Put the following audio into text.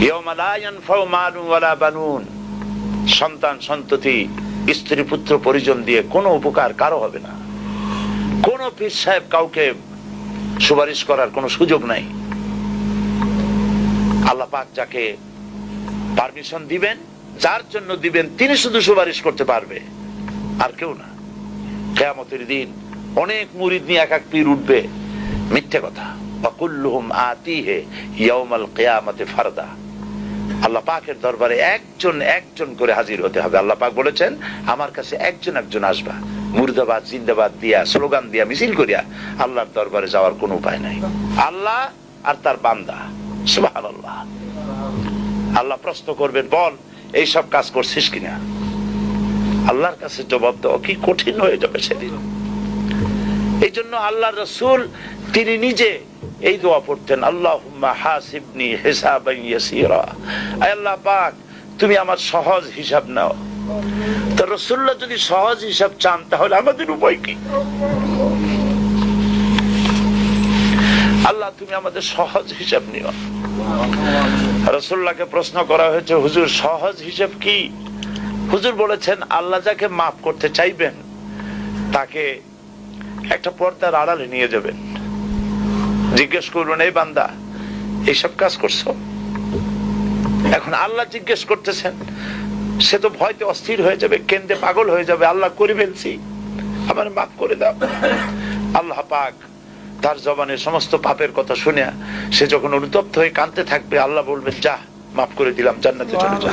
ইয়াওমা লা ইয়ানফাউ মালুন ওয়ালা বানুন, সন্তান সন্ততি স্ত্রী পুত্র পরিজন দিয়ে কোনো উপকার কারো হবে না। কোন পীর সাহেব কাউকে সুপারিশ করার কোনো সুযোগ নাই। আল্লাহ পাক যাকে পারমিশন দিবেন, যার জন্য দিবেন, তিনি শুধু সুপারিশ করতে পারবে, আর কেউ না। কিয়ামতের দিন অনেক মুরিদ নিয়ে এক এক পীর উঠবে, মিথ্যে কথা। ওয়াকুল্লুহুম আতিহি ইয়াউমাল কিয়ামাতি ফারদা। আল্লাহ পাকের দরবারে একজন একজন করে হাজির হতে হবে। আল্লাহ পাক বলেছেন, আমার কাছে একজন একজন আসবা। মুর্দাবাদ জিন্দাবাদ দিয়া, স্লোগান দিয়া, মিছিল করিয়া আল্লাহর দরবারে যাওয়ার কোনো উপায় নাই। আল্লাহ আর তার বান্দা, সুবহানাল্লাহ। আল্লাহ প্রশ্ন করবেন, বল এইসব কাজ করছিস কিনা? আল্লাহর কাছে জবাব দেওয়া কি কঠিন হয়ে যাবে সেদিন। এই জন্য আল্লাহ রাসূল তিনি নিজে এই দোয়া পড়তেন, আল্লাহুম্মা হাসিবনি হিসাবান ইয়াসীরা। আয় আল্লাহ পাক, তুমি আমার সহজ হিসাব নাও। তো রাসূলুল্লাহ যদি সহজ হিসাব চান, তাহলে আমাদের উপায় কি? আল্লাহ তুমি আমাদের সহজ হিসাব নিও। রাসূলুল্লাহকে প্রশ্ন করা হয়েছে, হুজুর সহজ হিসাব কি? হুজুর বলেছেন, আল্লাহ যাকে মাফ করতে চাইবেন তাকে একটা পর্দার আড়ালে নিয়ে যাবেন। জিজ্ঞেস করবেন, এই বান্দা এইসব কাজ করছো? এখন আল্লাহ জিজ্ঞেস করতেছেন, সে তো ভয়তে অস্থির হয়ে যাবে, কেন্দে পাগল হয়ে যাবে, আল্লাহ করে ফেলছি, আমার মাফ করে দাও। আল্লাহ পাক তার জবানে সমস্ত পাপের কথা শুনে সে যখন অনুতপ্ত হয়ে কাঁদতে থাকবে, আল্লাহ বলবেন, যা মাফ করে দিলাম, জান্নাতে চলে যা।